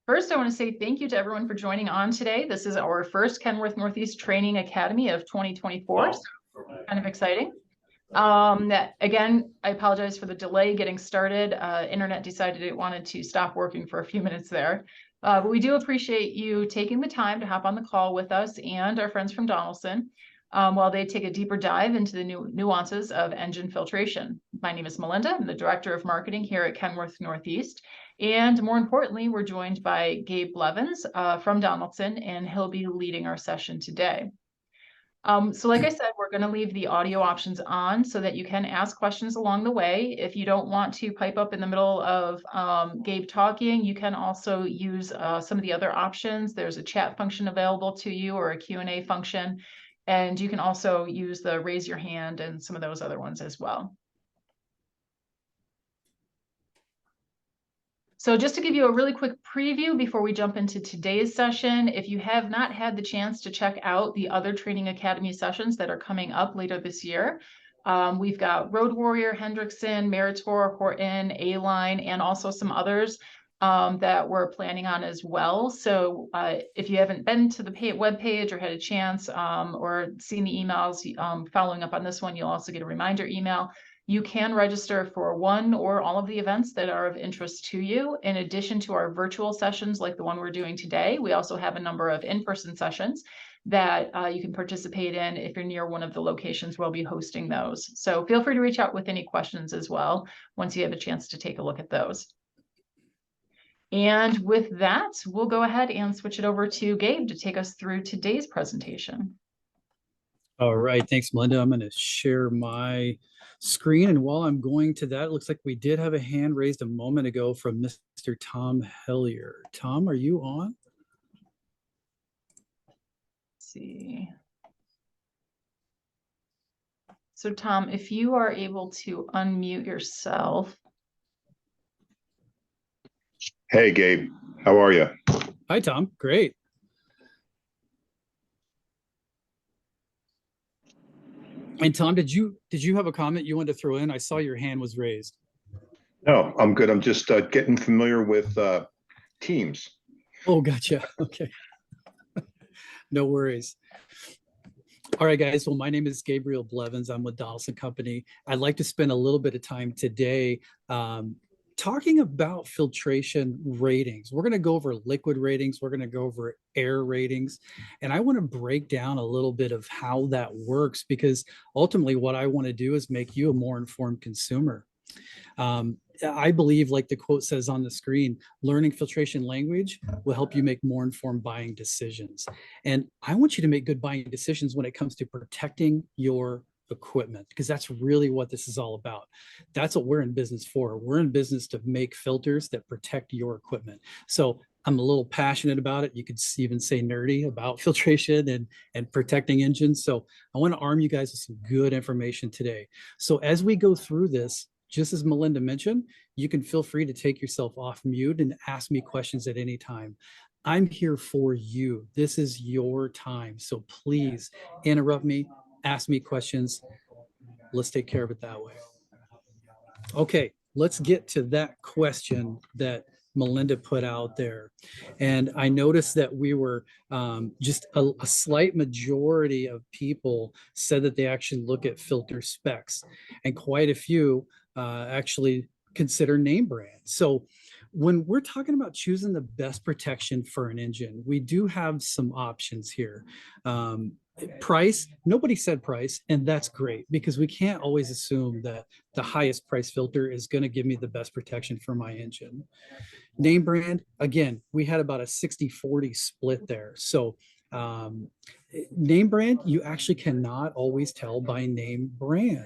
First, I want to say thank you to everyone for joining on today. This is our first Kenworth Northeast Training Academy of 2024, so kind of exciting. Again, I apologize for the delay getting started. Internet decided it wanted to stop working for a few minutes there. But we do appreciate you taking the time to hop on the call with us and our friends from Donaldson while they take a deeper dive into the nuances of engine filtration. My name is Melinda. I'm the Director of Marketing here at Kenworth Northeast. And more importantly, we're joined by Gabe Blevins from Donaldson, and he'll be leading our session today. So like I said, we're going to leave the audio options on so that you can ask questions along the way. If you don't want to pipe up in the middle of Gabe talking, you can also use some of the other options. There's a chat function available to you or a Q&A function. And you can also use the raise your hand and some of those other ones as well. So just to give you a really quick preview before we jump into today's session, if you have not had the chance to check out the other Training Academy sessions that are coming up later this year, we've got Road Warrior, Hendrickson, Meritor, Horton, A-Line, and also some others that we're planning on as well. So if you haven't been to the webpage or had a chance or seen the emails following up on this one, you'll also get a reminder email. You can register for one or all of the events that are of interest to you. In addition to our virtual sessions like the one we're doing today, we also have a number of in-person sessions that you can participate in if you're near one of the locations we'll be hosting those. So feel free to reach out with any questions as well once you have a chance to take a look at those. And with that, we'll go ahead and switch it over to Gabe to take us through today's presentation. All right, thanks, Melinda. I'm going to share my screen. And while I'm going to that, it looks like we did have a hand raised a moment ago from Mr. Tom Hellier. Tom, are you on? Let's see. So Tom, if you are able to unmute yourself. Hey, Gabe, how are you? Hi, Tom. Great. And Tom, did you have a comment you wanted to throw in? I saw your hand was raised. No, I'm good. I'm just getting familiar with Teams. Oh, gotcha. Okay. No worries. All right, guys. Well, my name is Gabriel Blevins. I'm with Donaldson Company. I'd like to spend a little bit of time today talking about filtration ratings. We're going to go over liquid ratings. We're going to go over air ratings. And I want to break down a little bit of how that works, because ultimately what I want to do is make you a more informed consumer. I believe, like the quote says on the screen, learning filtration language will help you make more informed buying decisions. And I want you to make good buying decisions when it comes to protecting your equipment, because that's really what this is all about. That's what we're in business for. We're in business to make filters that protect your equipment. So I'm a little passionate about it. You could even say nerdy about filtration and protecting engines. So I want to arm you guys with some good information today. So as we go through this, just as Melinda mentioned, you can feel free to take yourself off mute and ask me questions at any time. I'm here for you. This is your time. So please interrupt me, ask me questions. Let's take care of it that way. Okay, let's get to that question that Melinda put out there. And I noticed that we were just a slight majority of people said that they actually look at filter specs, and quite a few actually consider name brand. So when we're talking about choosing the best protection for an engine, we do have some options here. Price, nobody said price, and that's great, because we can't always assume that the highest price filter is going to give me the best protection for my engine. Name brand, again, we had about a 60-40 split there. So name brand, you actually cannot always tell by name brand.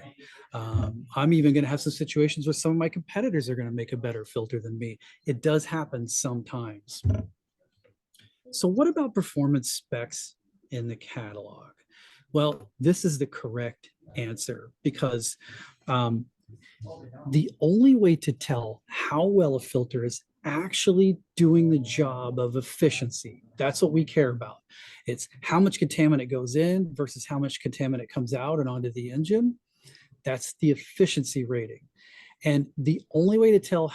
I'm even going to have some situations where some of my competitors are going to make a better filter than me. It does happen sometimes. So what about performance specs in the catalog? Well, this is the correct answer, because the only way to tell how well a filter is actually doing the job of efficiency, that's what we care about. It's how much contaminant goes in versus how much contaminant comes out and onto the engine. That's the efficiency rating. And the only way to tell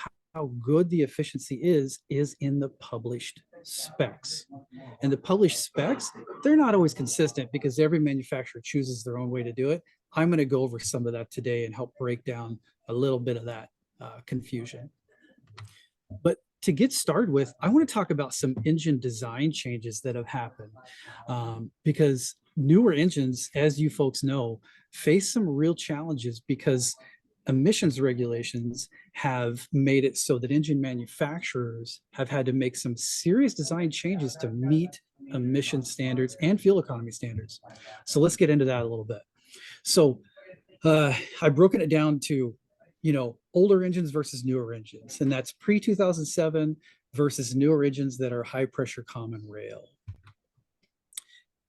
good the efficiency is in the published specs. And the published specs, they're not always consistent because every manufacturer chooses their own way to do it. I'm going to go over some of that today and help break down a little bit of that confusion. But to get started with, I want to talk about some engine design changes that have happened because newer engines, as you folks know, face some real challenges because emissions regulations have made it so that engine manufacturers have had to make some serious design changes to meet emission standards and fuel economy standards. So let's get into that a little bit. So I've broken it down to, older engines versus newer engines, and that's pre-2007 versus newer engines that are high pressure common rail.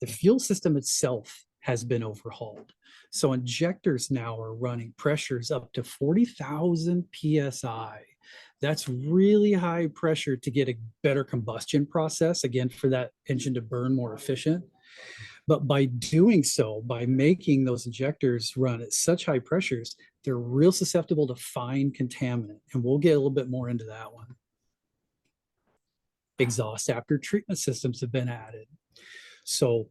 The fuel system itself has been overhauled. So injectors now are running pressures up to 40,000 PSI. That's really high pressure to get a better combustion process, again, for that engine to burn more efficient. But by doing so, by making those injectors run at such high pressures, they're real susceptible to fine contaminant. And we'll get a little bit more into that one. Exhaust after treatment systems have been added. So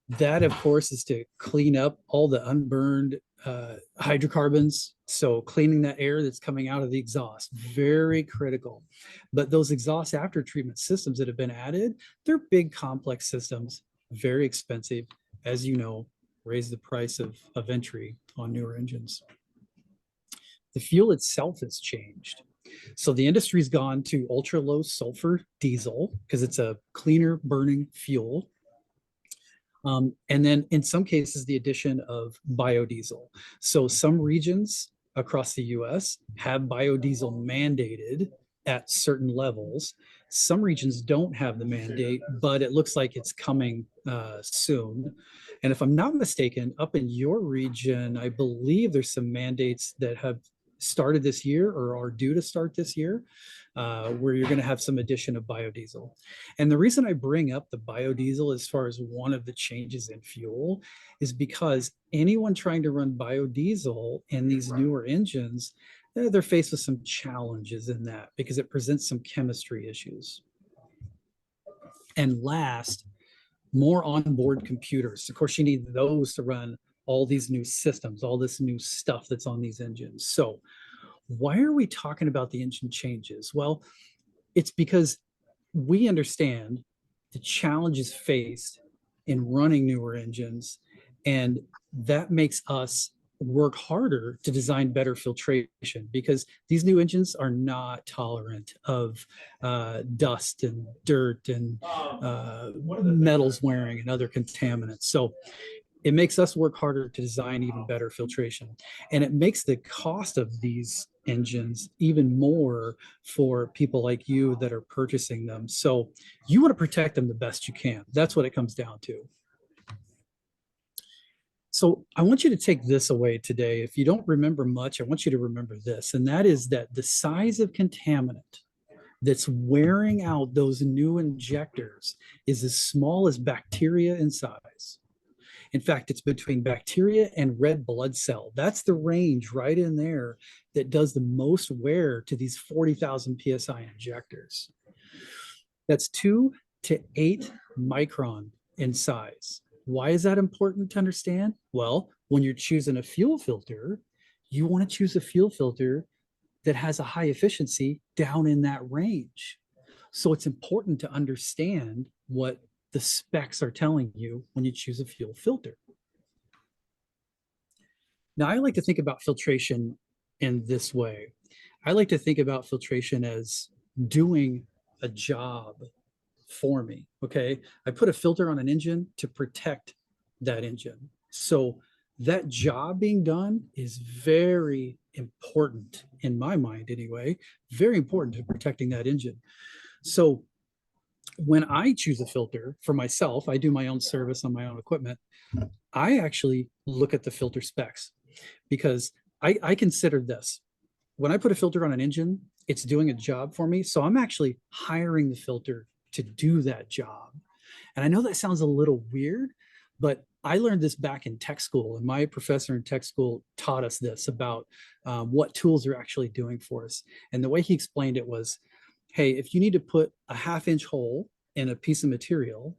that, of course, is to clean up all the unburned hydrocarbons. So cleaning that air that's coming out of the exhaust, very critical. But those exhaust after treatment systems that have been added, they're big, complex systems, very expensive, as you know, raise the price of entry on newer engines. The fuel itself has changed. So the industry's gone to ultra low sulfur diesel because it's a cleaner burning fuel. And then in some cases, the addition of biodiesel. So some regions across the US have biodiesel mandated at certain levels. Some regions don't have the mandate, but it looks like it's coming soon. And if I'm not mistaken, up in your region, I believe there's some mandates that have started this year or are due to start this year, where you're going to have some addition of biodiesel. And the reason I bring up the biodiesel as far as one of the changes in fuel is because anyone trying to run biodiesel in these newer engines, they're faced with some challenges in that because it presents some chemistry issues. And last, more onboard computers. Of course, you need those to run all these new systems, all this new stuff that's on these engines. So why are we talking about the engine changes? Well, it's because we understand the challenges faced in running newer engines, and that makes us work harder to design better filtration because these new engines are not tolerant of dust and dirt and metals wearing and other contaminants. So it makes us work harder to design even better filtration. And it makes the cost of these engines even more for people like you that are purchasing them. So you want to protect them the best you can. That's what it comes down to. So I want you to take this away today. If you don't remember much, I want you to remember this, and that is that the size of contaminant that's wearing out those new injectors is as small as bacteria in size. In fact, it's between bacteria and red blood cell. That's the range right in there that does the most wear to these 40,000 PSI injectors. That's 2 to 8 micron in size. Why is that important to understand? Well, when you're choosing a fuel filter, you want to choose a fuel filter that has a high efficiency down in that range. So it's important to understand what the specs are telling you when you choose a fuel filter. Now, I like to think about filtration in this way. I like to think about filtration as doing a job for me, okay? I put a filter on an engine to protect that engine. So that job being done is very important, in my mind anyway, very important to protecting that engine. So when I choose a filter for myself, I do my own service on my own equipment. I actually look at the filter specs because I consider this. When I put a filter on an engine, it's doing a job for me. So I'm actually hiring the filter to do that job. And I know that sounds a little weird, but I learned this back in tech school, and my professor in tech school taught us this about what tools are actually doing for us. And the way he explained it was, hey, if you need to put a 1/2 inch hole in a piece of material,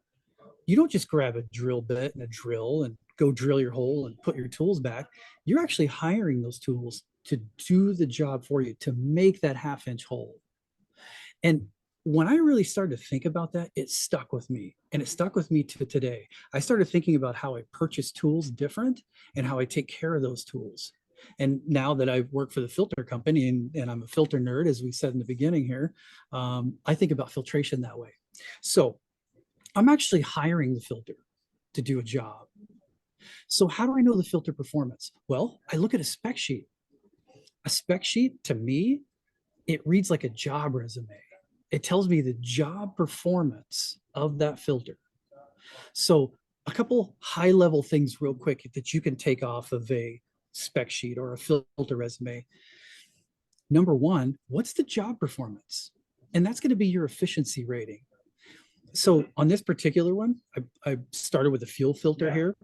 you don't just grab a drill bit and a drill and go drill your hole and put your tools back. You're actually hiring those tools to do the job for you, to make that 1/2 inch hole. And when I really started to think about that, it stuck with me, and it stuck with me to today. I started thinking about how I purchase tools different and how I take care of those tools. And now that I work for the filter company and I'm a filter nerd, as we said in the beginning here, I think about filtration that way. So I'm actually hiring the filter to do a job. So how do I know the filter performance? Well, I look at a spec sheet. A spec sheet, to me, it reads like a job resume. It tells me the job performance of that filter. So a couple high level things real quick that you can take off of a spec sheet or a filter resume. Number one, what's the job performance? And that's going to be your efficiency rating. So on this particular one, I started with a fuel filter here.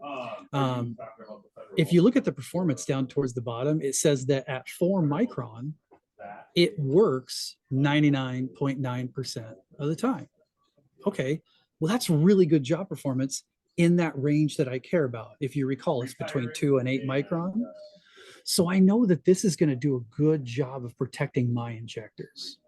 If you look at the performance down towards the bottom, it says that at 4 micron, it works 99.9% of the time. Okay, well, that's really good job performance in that range that I care about. If you recall, it's between 2 and 8 micron. So I know that this is going to do a good job of protecting my injectors.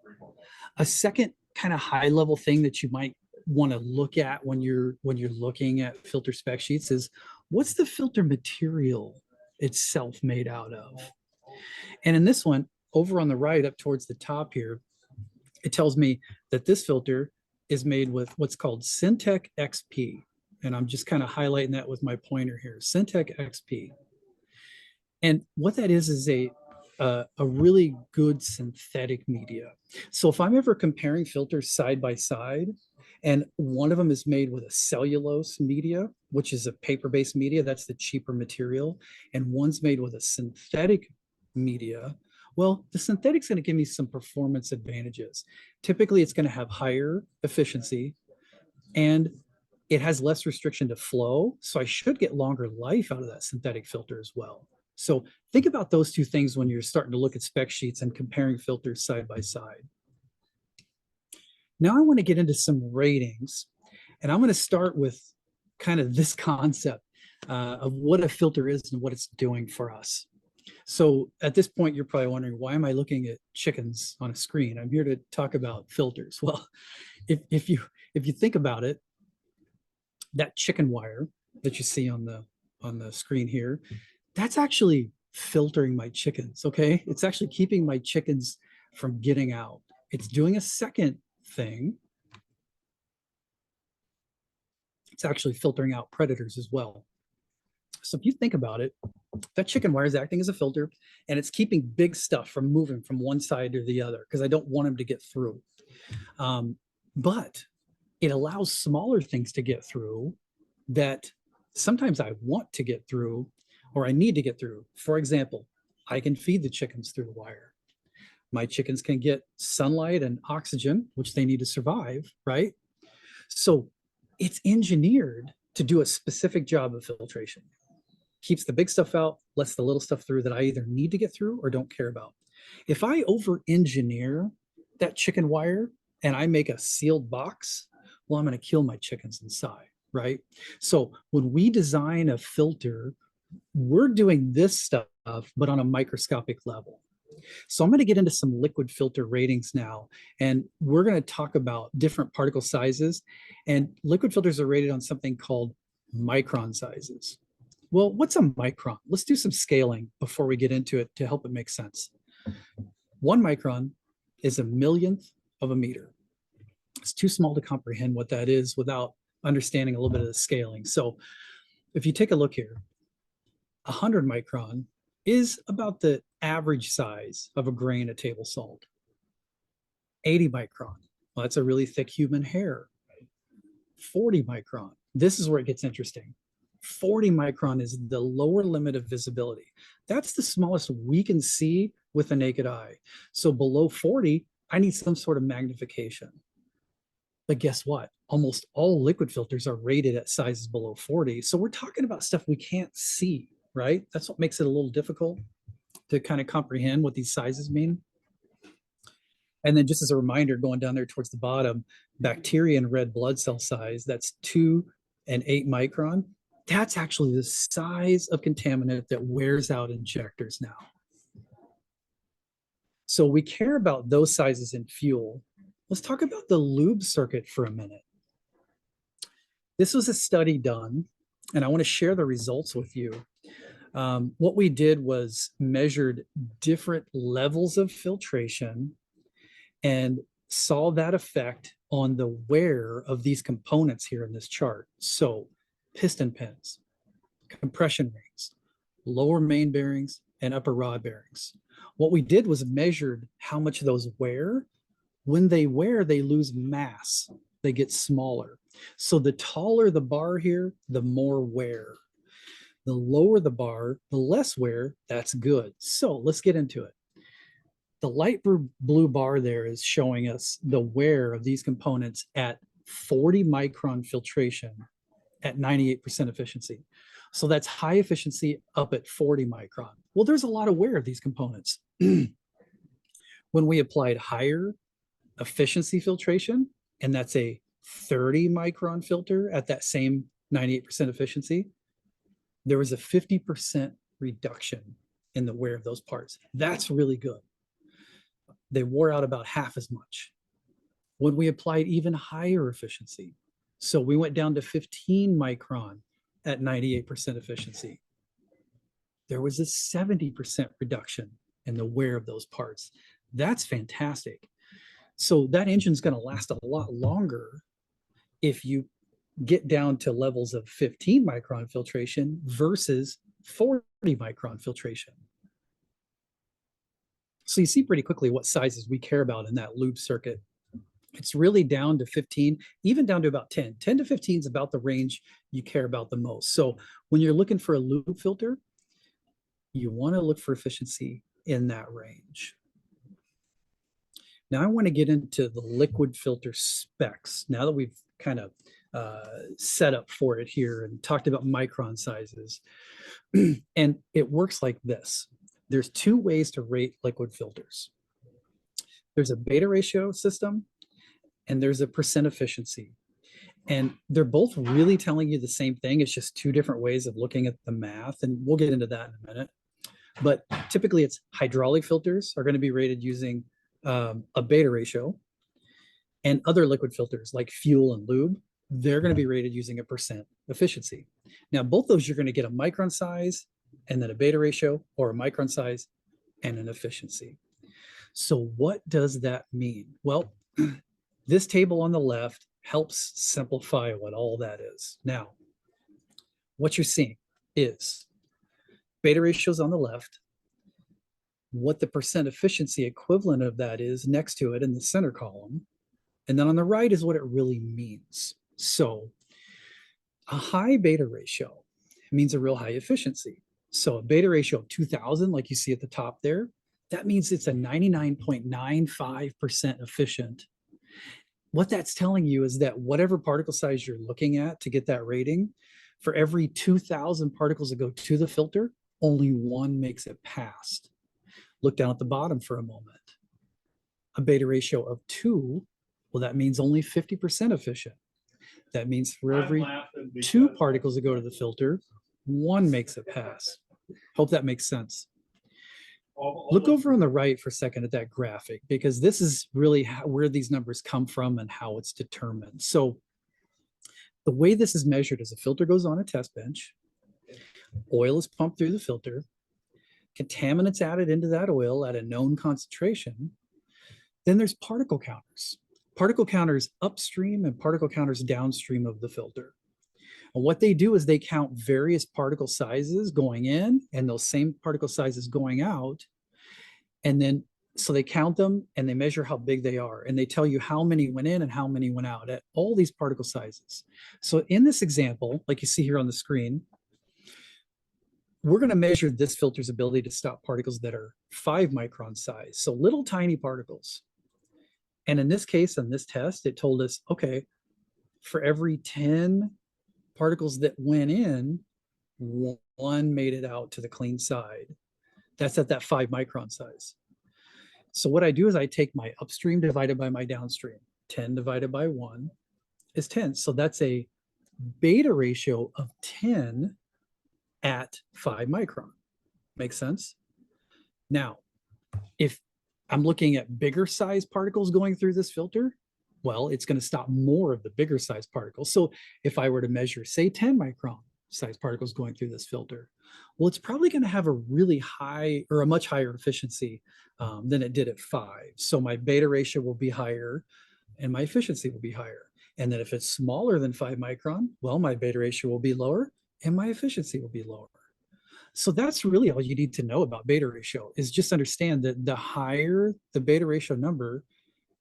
A second kind of high level thing that you might want to look at when you're looking at filter spec sheets is, what's the filter material itself made out of? And in this one, over on the right up towards the top here, it tells me that this filter is made with what's called Syntec XP. And I'm just kind of highlighting that with my pointer here, Syntec XP. And what that is a really good synthetic media. So if I'm ever comparing filters side by side, and one of them is made with a cellulose media, which is a paper-based media, that's the cheaper material, and one's made with a synthetic media, well, the synthetic's going to give me some performance advantages. Typically, it's going to have higher efficiency, and it has less restriction to flow, so I should get longer life out of that synthetic filter as well. So think about those two things when you're starting to look at spec sheets and comparing filters side by side. Now I want to get into some ratings, and I'm going to start with kind of this concept of what a filter is and what it's doing for us. So at this point, you're probably wondering, why am I looking at chickens on a screen? I'm here to talk about filters. Well, if you think about it, that chicken wire that you see on the screen here, that's actually filtering my chickens, okay? It's actually keeping my chickens from getting out. It's doing a second thing. It's actually filtering out predators as well. So if you think about it, that chicken wire is acting as a filter, and it's keeping big stuff from moving from one side to the other because I don't want them to get through. But it allows smaller things to get through that sometimes I want to get through or I need to get through. For example, I can feed the chickens through the wire. My chickens can get sunlight and oxygen, which they need to survive, right? So it's engineered to do a specific job of filtration. Keeps the big stuff out, lets the little stuff through that I either need to get through or don't care about. If I over-engineer that chicken wire and I make a sealed box, well, I'm going to kill my chickens inside, right? So when we design a filter, we're doing this stuff, but on a microscopic level. So I'm going to get into some liquid filter ratings now, and we're going to talk about different particle sizes. And liquid filters are rated on something called micron sizes. Well, what's a micron? Let's do some scaling before we get into it to help it make sense. 1 micron is a millionth of a meter. It's too small to comprehend what that is without understanding a little bit of the scaling. So if you take a look here, 100 micron is about the average size of a grain of table salt. 80 micron, well, that's a really thick human hair. 40 micron, this is where it gets interesting. 40 micron is the lower limit of visibility. That's the smallest we can see with the naked eye. So below 40, I need some sort of magnification. But guess what? Almost all liquid filters are rated at sizes below 40. So we're talking about stuff we can't see, right? That's what makes it a little difficult to kind of comprehend what these sizes mean. And then just as a reminder, going down there towards the bottom, bacteria and red blood cell size, that's 2 and 8 micron. That's actually the size of contaminant that wears out injectors now. So we care about those sizes in fuel. Let's talk about the lube circuit for a minute. This was a study done, and I want to share the results with you. What we did was measured different levels of filtration and saw that effect on the wear of these components here in this chart. So piston pins, compression rings, lower main bearings, and upper rod bearings. What we did was measured how much those wear. When they wear, they lose mass. They get smaller. So the taller the bar here, the more wear. The lower the bar, the less wear. That's good. So let's get into it. The light blue bar there is showing us the wear of these components at 40 micron filtration at 98% efficiency. So that's high efficiency up at 40 micron. Well, there's a lot of wear of these components. When we applied higher efficiency filtration, and that's a 30 micron filter at that same 98% efficiency, there was a 50% reduction in the wear of those parts. That's really good. They wore out about half as much. When we applied even higher efficiency, so we went down to 15 micron at 98% efficiency, there was a 70% reduction in the wear of those parts. That's fantastic. So that engine's going to last a lot longer if you get down to levels of 15 micron filtration versus 40 micron filtration. So you see pretty quickly what sizes we care about in that lube circuit. It's really down to 15, even down to about 10. 10 to 15 is about the range you care about the most. So when you're looking for a lube filter, you want to look for efficiency in that range. Now I want to get into the liquid filter specs. Now that we've kind of set up for it here and talked about micron sizes. And it works like this. There's 2 ways to rate liquid filters. There's a beta ratio system and there's a percent efficiency. And they're both really telling you the same thing. It's just 2 different ways of looking at the math. And we'll get into that in a minute. But typically it's hydraulic filters are going to be rated using a beta ratio, and other liquid filters like fuel and lube, they're going to be rated using a percent efficiency. Now, both those you're going to get a micron size and then a beta ratio, or a micron size and an efficiency. So what does that mean? Well, this table on the left helps simplify what all that is. Now, what you're seeing is beta ratios on the left, what the percent efficiency equivalent of that is next to it in the center column. And then on the right is what it really means. So a high beta ratio means a real high efficiency. So a beta ratio of 2000, like you see at the top there, that means it's a 99.95% efficient. What that's telling you is that whatever particle size you're looking at to get that rating, for every 2000 particles that go to the filter, only 1 makes it past. Look down at the bottom for a moment. A beta ratio of 2, well, that means only 50% efficient. That means for every 2 particles that go to the filter, 1 makes it pass. Hope that makes sense. Look over on the right for a second at that graphic, because this is really where these numbers come from and how it's determined. So the way this is measured is a filter goes on a test bench, oil is pumped through the filter, contaminants added into that oil at a known concentration. Then there's particle counters. Particle counters upstream and particle counters downstream of the filter. And what they do is they count various particle sizes going in and those same particle sizes going out. And then, so they count them and they measure how big they are. And they tell you how many went in and how many went out at all these particle sizes. So in this example, like you see here on the screen, we're going to measure this filter's ability to stop particles that are 5 micron size. So little tiny particles. And in this case, on this test, it told us, okay, for every 10 particles that went in, one made it out to the clean side. That's at that 5 micron size. So what I do is I take my upstream divided by my downstream. 10 divided by 1 is 10. So that's a beta ratio of 10 at 5 micron. Makes sense? Now, if I'm looking at bigger size particles going through this filter, well, it's going to stop more of the bigger size particles. So if I were to measure, say, 10 micron size particles going through this filter, well, it's probably going to have a really high or a much higher efficiency than it did at 5. So my beta ratio will be higher and my efficiency will be higher. And then if it's smaller than 5 micron, well, my beta ratio will be lower and my efficiency will be lower. So that's really all you need to know about beta ratio, is just understand that the higher the beta ratio number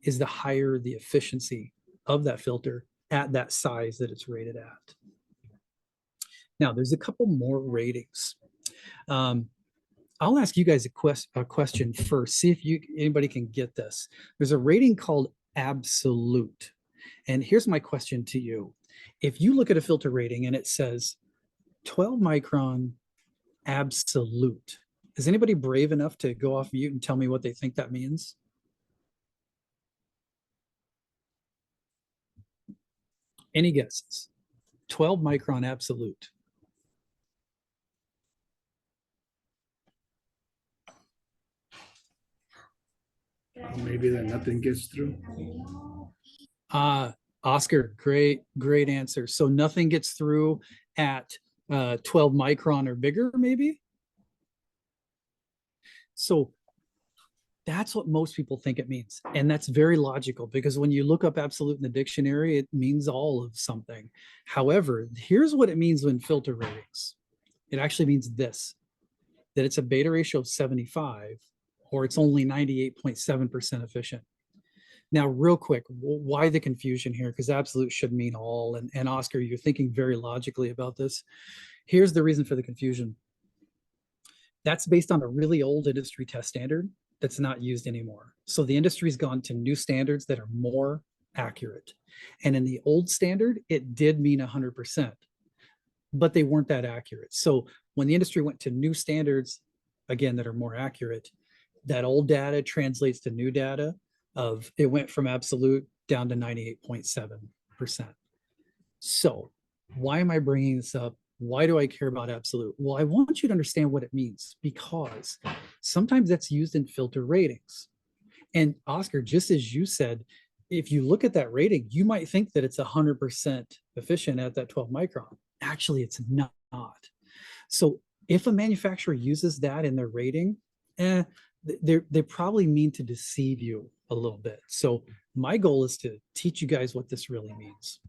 is, the higher the efficiency of that filter at that size that it's rated at. Now, there's a couple more ratings. I'll ask you guys a question first, see if anybody can get this. There's a rating called absolute. And here's my question to you. If you look at a filter rating and it says 12 micron absolute, is anybody brave enough to go off mute and tell me what they think that means? Any guesses? 12 micron absolute. Maybe that nothing gets through. Oscar, great answer. So nothing gets through at 12 micron or bigger, maybe? So that's what most people think it means. And that's very logical, because when you look up absolute in the dictionary, it means all of something. However, here's what it means in filter ratings. It actually means this, that it's a beta ratio of 75, or it's only 98.7% efficient. Now, real quick, why the confusion here? Because absolute should mean all. And Oscar, you're thinking very logically about this. Here's the reason for the confusion. That's based on a really old industry test standard that's not used anymore. So the industry's gone to new standards that are more accurate. And in the old standard, it did mean 100%, but they weren't that accurate. So when the industry went to new standards, again, that are more accurate, that old data translates to new data of, it went from absolute down to 98.7%. So why am I bringing this up? Why do I care about absolute? Well, I want you to understand what it means, because sometimes that's used in filter ratings. And Oscar, just as you said, if you look at that rating, you might think that it's 100% efficient at that 12 micron. Actually, it's not. So if a manufacturer uses that in their rating, they probably mean to deceive you a little bit. So my goal is to teach you guys what this really means.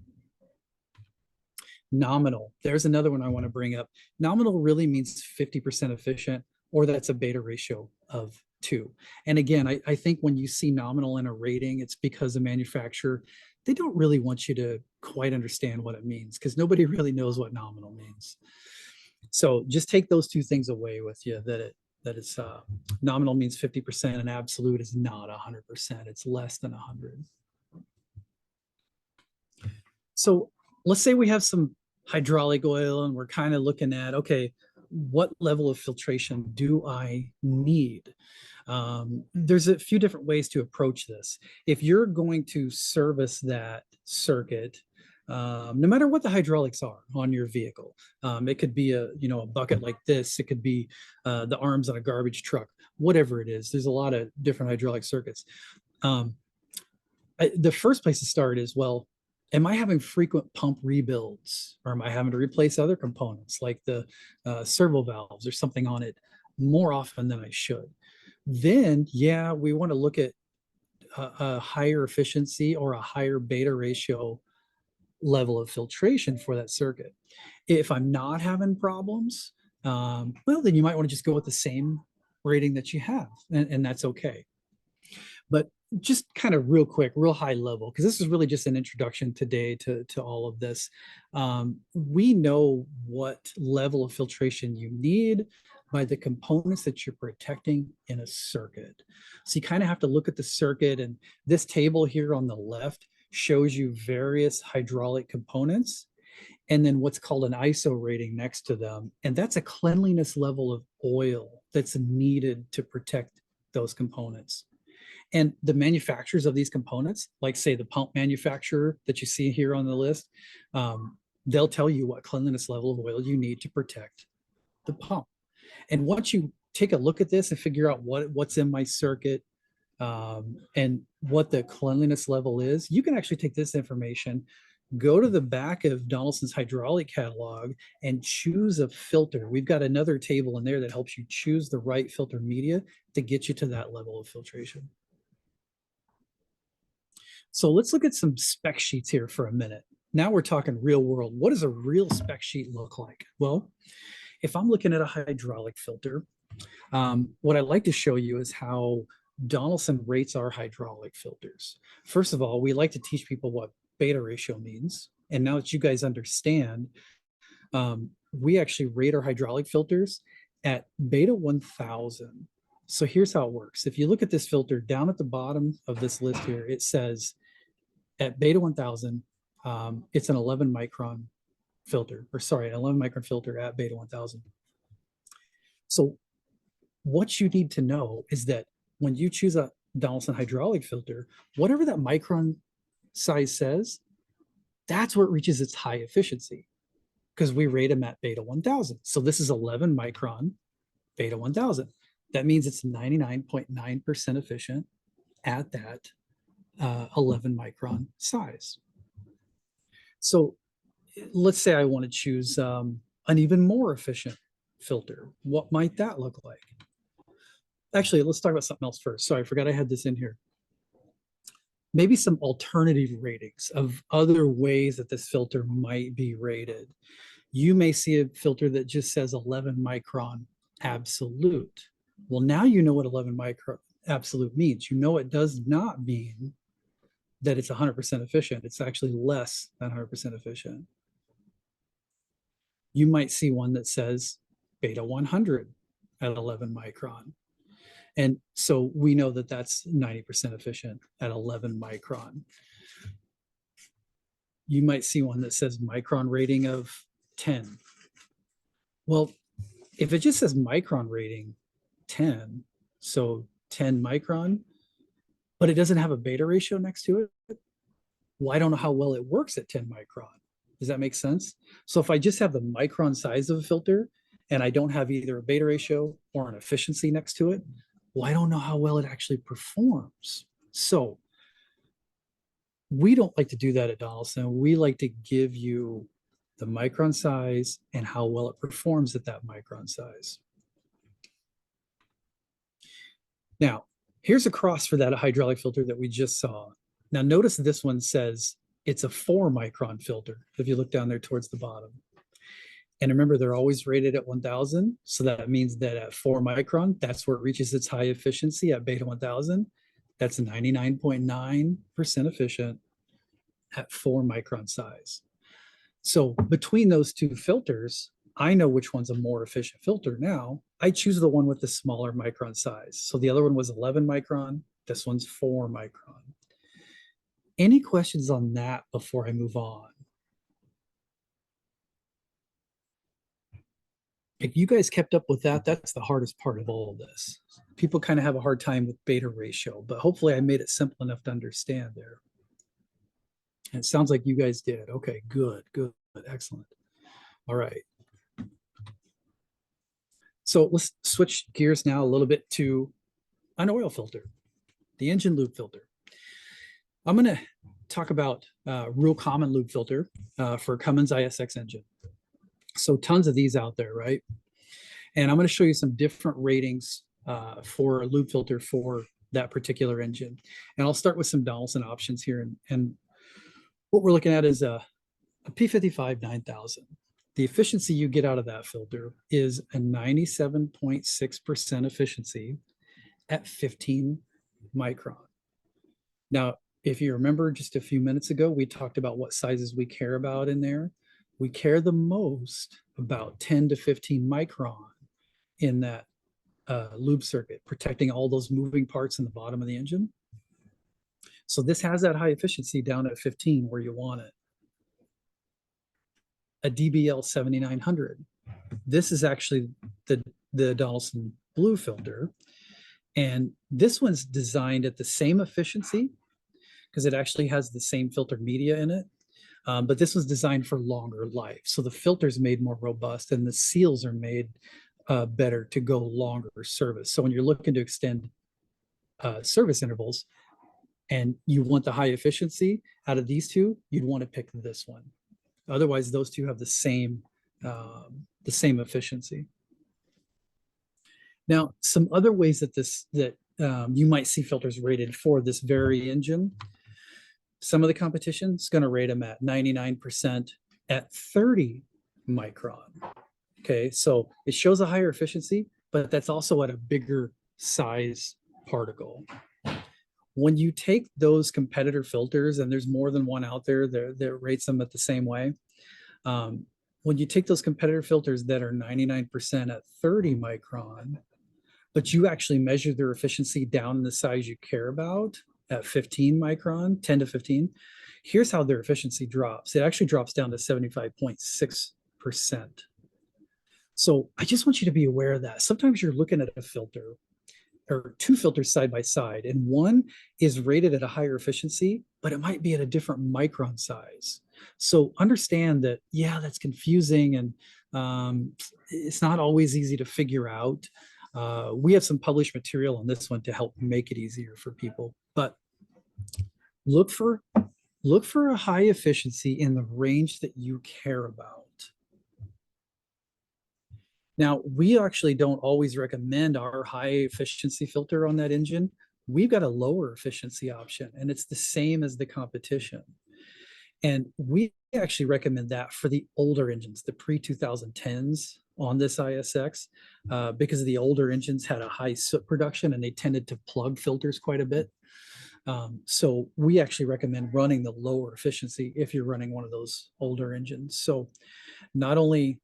Nominal, there's another one I want to bring up. Nominal really means 50% efficient, or that's a beta ratio of 2. And again, I think when you see nominal in a rating, it's because the manufacturer, they don't really want you to quite understand what it means, because nobody really knows what nominal means. So just take those two things away with you, that it's nominal means 50% and absolute is not 100%. It's less than 100. So let's say we have some hydraulic oil and we're kind of looking at, okay, what level of filtration do I need? There's a few different ways to approach this. If you're going to service that circuit, no matter what the hydraulics are on your vehicle, it could be a bucket like this, it could be the arms on a garbage truck, whatever it is. There's a lot of different hydraulic circuits. The first place to start is, well, am I having frequent pump rebuilds, or am I having to replace other components like the servo valves or something on it more often than I should? Then, yeah, we want to look at a higher efficiency or a higher beta ratio level of filtration for that circuit. If I'm not having problems, well, then you might want to just go with the same rating that you have, and that's okay. But just kind of real quick, real high level, because this is really just an introduction today to all of this. We know what level of filtration you need. by the components that you're protecting in a circuit. So you kind of have to look at the circuit, and this table here on the left shows you various hydraulic components and then what's called an ISO rating next to them. And that's a cleanliness level of oil that's needed to protect those components. And the manufacturers of these components, like say the pump manufacturer that you see here on the list, they'll tell you what cleanliness level of oil you need to protect the pump. And once you take a look at this and figure out what's in my circuit and what the cleanliness level is, you can actually take this information, go to the back of Donaldson's hydraulic catalog and choose a filter. We've got another table in there that helps you choose the right filter media to get you to that level of filtration. So let's look at some spec sheets here for a minute. Now we're talking real world. What does a real spec sheet look like? Well, if I'm looking at a hydraulic filter, what I'd like to show you is how Donaldson rates our hydraulic filters. First of all, we like to teach people what beta ratio means. And now that you guys understand, we actually rate our hydraulic filters at beta 1000. So here's how it works. If you look at this filter down at the bottom of this list here, it says at beta 1000, it's an 11 micron filter, or sorry, an 11 micron filter at beta 1000. So what you need to know is that when you choose a Donaldson hydraulic filter, whatever that micron size says, that's where it reaches its high efficiency, because we rate them at beta 1000. So this is 11 micron beta 1000. That means it's 99.9% efficient at that 11 micron size. So let's say I want to choose an even more efficient filter. What might that look like? Actually, let's talk about something else first. Sorry, I forgot I had this in here. Maybe some alternative ratings of other ways that this filter might be rated. You may see a filter that just says 11 micron absolute. Well, now you know what 11 micron absolute means. You know it does not mean that it's 100% efficient. It's actually less than 100% efficient. You might see one that says beta 100 at 11 micron. And so we know that that's 90% efficient at 11 micron. You might see one that says micron rating of 10. Well, if it just says micron rating 10, so 10 micron, but it doesn't have a beta ratio next to it, well, I don't know how well it works at 10 micron. Does that make sense? So if I just have the micron size of a filter and I don't have either a beta ratio or an efficiency next to it, well, I don't know how well it actually performs. So we don't like to do that at Donaldson. We like to give you the micron size and how well it performs at that micron size. Now, here's a cross for that hydraulic filter that we just saw. Now notice this one says it's a 4 micron filter, if you look down there towards the bottom. And remember, they're always rated at 1000. So that means that at 4 micron, that's where it reaches its high efficiency at beta 1000. That's 99.9% efficient at 4 micron size. So between those two filters, I know which one's a more efficient filter now. I choose the one with the smaller micron size. So the other one was 11 micron. This one's 4 micron. Any questions on that before I move on? If you guys kept up with that, that's the hardest part of all of this. People kind of have a hard time with beta ratio, but hopefully I made it simple enough to understand there. And it sounds like you guys did. Okay, good, good, excellent. All right. So let's switch gears now a little bit to an oil filter, the engine lube filter. I'm going to talk about real common lube filter for Cummins ISX engine. So tons of these out there, right? And I'm going to show you some different ratings for a lube filter for that particular engine. And I'll start with some Donaldson options here. And what we're looking at is a P55 9000. The efficiency you get out of that filter is a 97.6% efficiency at 15 micron. Now, if you remember just a few minutes ago, we talked about what sizes we care about in there. We care the most about 10 to 15 micron in that lube circuit, protecting all those moving parts in the bottom of the engine. So this has that high efficiency down at 15 where you want it. A DBL 7900. This is actually the Donaldson blue filter. And this one's designed at the same efficiency because it actually has the same filter media in it. But this was designed for longer life. So the filter's made more robust and the seals are made better to go longer service. So when you're looking to extend service intervals and you want the high efficiency out of these two, you'd want to pick this one. Otherwise, those two have the same efficiency. Now, some other ways that you might see filters rated for this very engine. Some of the competition is going to rate them at 99% at 30 micron. Okay, so it shows a higher efficiency, but that's also at a bigger size particle. When you take those competitor filters, and there's more than one out there that rates them at the same way. When you take those competitor filters that are 99% at 30 micron, but you actually measure their efficiency down in the size you care about at 15 micron, 10 to 15, here's how their efficiency drops. It actually drops down to 75.6%. So I just want you to be aware of that. Sometimes you're looking at a filter or two filters side by side, and one is rated at a higher efficiency, but it might be at a different micron size. So understand that, yeah, that's confusing, and it's not always easy to figure out. We have some published material on this one to help make it easier for people, but look for a high efficiency in the range that you care about. Now, we actually don't always recommend our high efficiency filter on that engine. We've got a lower efficiency option, and it's the same as the competition. And we actually recommend that for the older engines, the pre-2010s on this ISX, because the older engines had a high soot production and they tended to plug filters quite a bit. So we actually recommend running the lower efficiency if you're running one of those older engines. So not only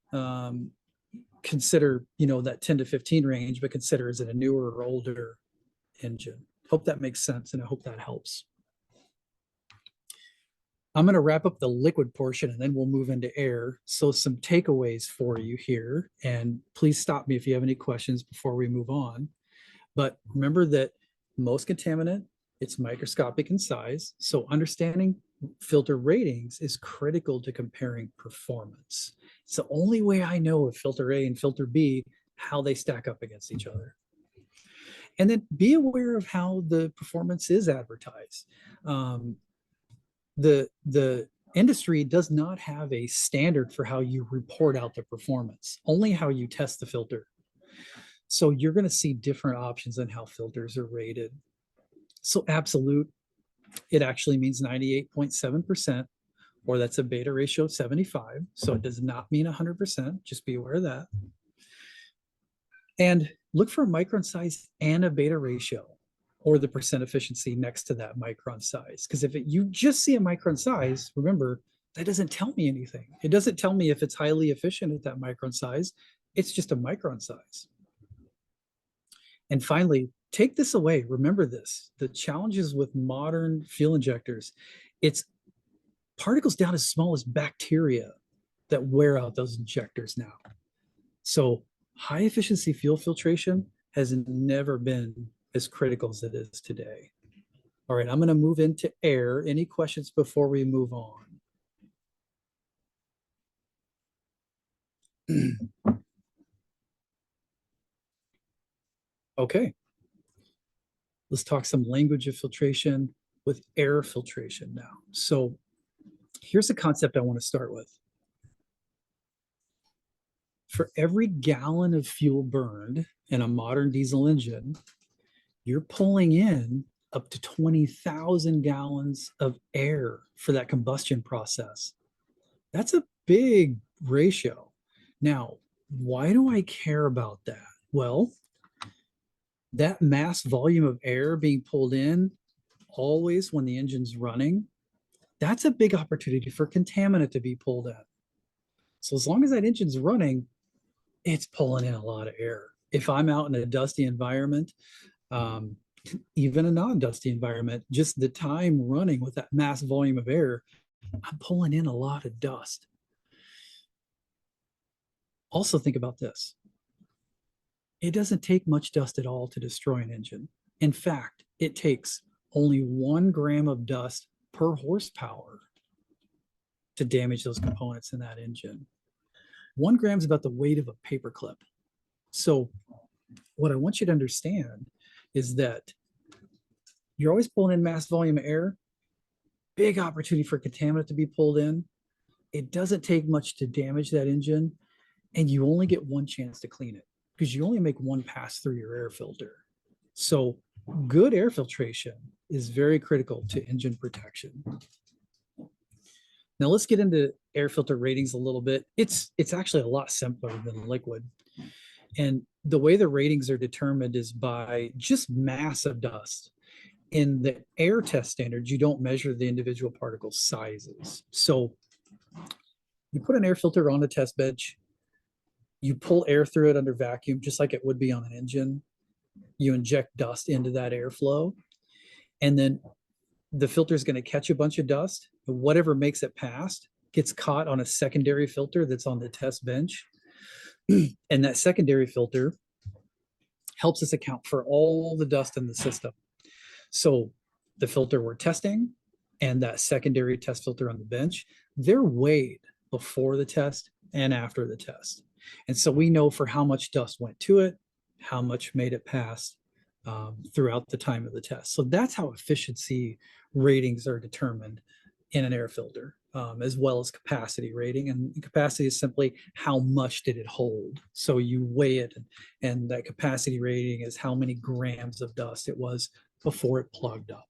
consider, that 10 to 15 range, but consider, is it a newer or older engine? Hope that makes sense, and I hope that helps. I'm going to wrap up the liquid portion and then we'll move into air. So some takeaways for you here, and please stop me if you have any questions before we move on. But remember that most contaminant, it's microscopic in size. So understanding filter ratings is critical to comparing performance. It's the only way I know of filter A and filter B, how they stack up against each other. And then be aware of how the performance is advertised. The industry does not have a standard for how you report out the performance, only how you test the filter. So you're going to see different options on how filters are rated. So absolute, it actually means 98.7%, or that's a beta ratio of 75. So it does not mean 100%. Just be aware of that. And look for a micron size and a beta ratio, or the percent efficiency next to that micron size. Because if you just see a micron size, remember, that doesn't tell me anything. It doesn't tell me if it's highly efficient at that micron size. It's just a micron size. And finally, take this away. Remember this, the challenges with modern fuel injectors, it's particles down as small as bacteria that wear out those injectors now. So high efficiency fuel filtration has never been as critical as it is today. All right, I'm going to move into air. Any questions before we move on? Okay. Let's talk some language of filtration with air filtration now. So here's a concept I want to start with. For every gallon of fuel burned in a modern diesel engine, you're pulling in up to 20,000 gallons of air for that combustion process. That's a big ratio. Now, why do I care about that? Well, that mass volume of air being pulled in always when the engine's running, that's a big opportunity for contaminant to be pulled in. So as long as that engine's running, it's pulling in a lot of air. If I'm out in a dusty environment, even a non-dusty environment, just the time running with that mass volume of air, I'm pulling in a lot of dust. Also think about this. It doesn't take much dust at all to destroy an engine. In fact, it takes only 1 gram of dust per horsepower to damage those components in that engine. 1 gram is about the weight of a paperclip. So what I want you to understand is that you're always pulling in mass volume of air, big opportunity for contaminant to be pulled in. It doesn't take much to damage that engine, and you only get 1 chance to clean it because you only make 1 pass through your air filter. So good air filtration is very critical to engine protection. Now let's get into air filter ratings a little bit. It's actually a lot simpler than liquid. And the way the ratings are determined is by just mass of dust. In the air test standards, you don't measure the individual particle sizes. So you put an air filter on a test bench, you pull air through it under vacuum, just like it would be on an engine. You inject dust into that airflow, and then the filter is going to catch a bunch of dust. Whatever makes it past gets caught on a secondary filter that's on the test bench. And that secondary filter helps us account for all the dust in the system. So the filter we're testing and that secondary test filter on the bench, they're weighed before the test and after the test. And so we know for how much dust went to it, how much made it past throughout the time of the test. So that's how efficiency ratings are determined in an air filter, as well as capacity rating. And capacity is simply how much did it hold. So you weigh it, and that capacity rating is how many grams of dust it was before it plugged up.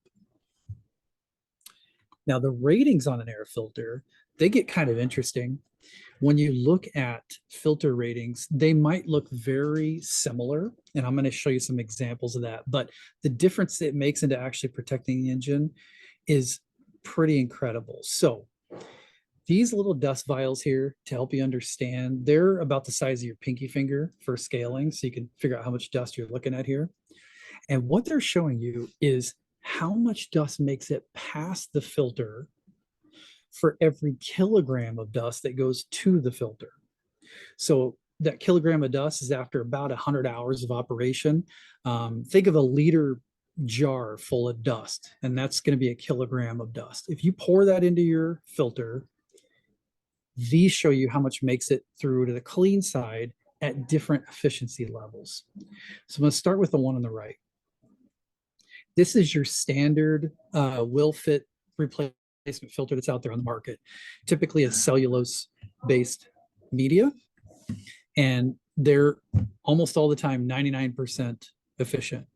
Now the ratings on an air filter, they get kind of interesting. When you look at filter ratings, they might look very similar, and I'm going to show you some examples of that. But the difference it makes into actually protecting the engine is pretty incredible. So these little dust vials here, to help you understand, they're about the size of your pinky finger for scaling, so you can figure out how much dust you're looking at here. And what they're showing you is how much dust makes it past the filter for every kilogram of dust that goes to the filter. So that kilogram of dust is after about 100 hours of operation. Think of a liter jar full of dust, and that's going to be a kilogram of dust. If you pour that into your filter, these show you how much makes it through to the clean side at different efficiency levels. So I'm going to start with the one on the right. This is your standard will fit replacement filter that's out there on the market, typically a cellulose based media, and they're almost all the time 99% efficient.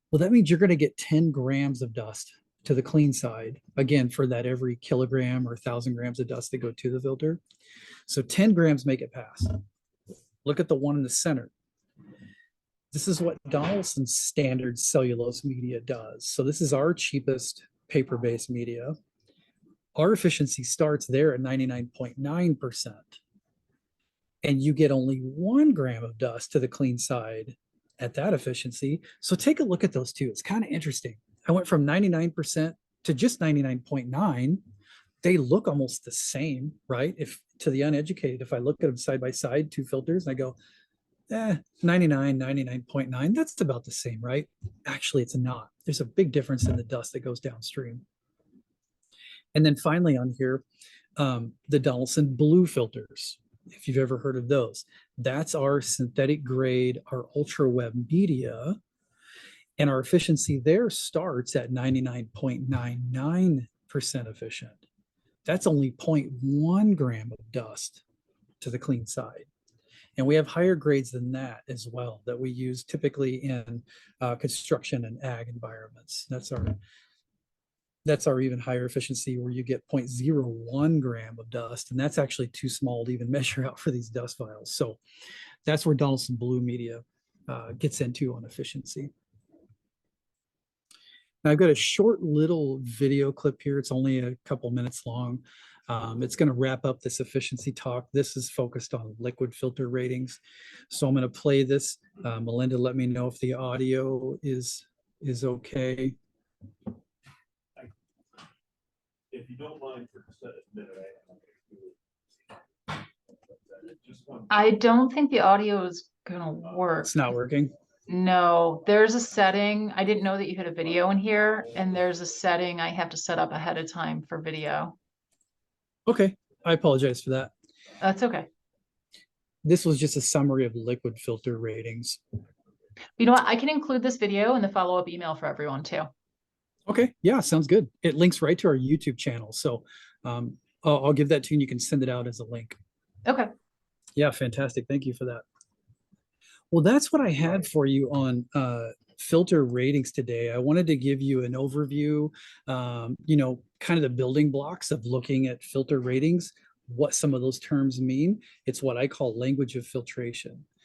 Well, that means you're going to get 10 grams of dust to the clean side, again, for that every kilogram or 1,000 grams of dust that go to the filter. So 10 grams make it pass. Look at the one in the center. This is what Donaldson's standard cellulose media does. So this is our cheapest paper-based media. Our efficiency starts there at 99.9%. And you get only 1 gram of dust to the clean side at that efficiency. So take a look at those two. It's kind of interesting. I went from 99% to just 99.9. They look almost the same, right? If to the uneducated, if I look at them side by side, two filters, and I go, 99, 99.9, that's about the same, right? Actually, it's not. There's a big difference in the dust that goes downstream. And then finally on here, the Donaldson blue filters, if you've ever heard of those. That's our synthetic grade, our ultra web media. And our efficiency there starts at 99.99% efficient. That's only 0.1 gram of dust to the clean side. And we have higher grades than that as well that we use typically in construction and ag environments. That's our even higher efficiency where you get 0.01 gram of dust. And that's actually too small to even measure out for these dust vials. So that's where Donaldson blue media gets into on efficiency. Now, I've got a short little video clip here. It's only a couple minutes long. It's going to wrap up this efficiency talk. This is focused on liquid filter ratings. So I'm going to play this. Melinda, let me know if the audio is okay. If you don't mind for just a minute, I don't think the audio is gonna work. It's not working. No, there's a setting. I didn't know that you had a video in here, and there's a setting I have to set up ahead of time for video. Okay, I apologize for that. That's okay. This was just a summary of liquid filter ratings. You know what? I can include this video in the follow-up email for everyone too. Okay, yeah, sounds good. It links right to our YouTube channel. So I'll give that to you and you can send it out as a link. Okay. Yeah, fantastic. Thank you for that. Well, that's what I had for you on filter ratings today. I wanted to give you an overview, kind of the building blocks of looking at filter ratings, what some of those terms mean. It's what I call language of filtration.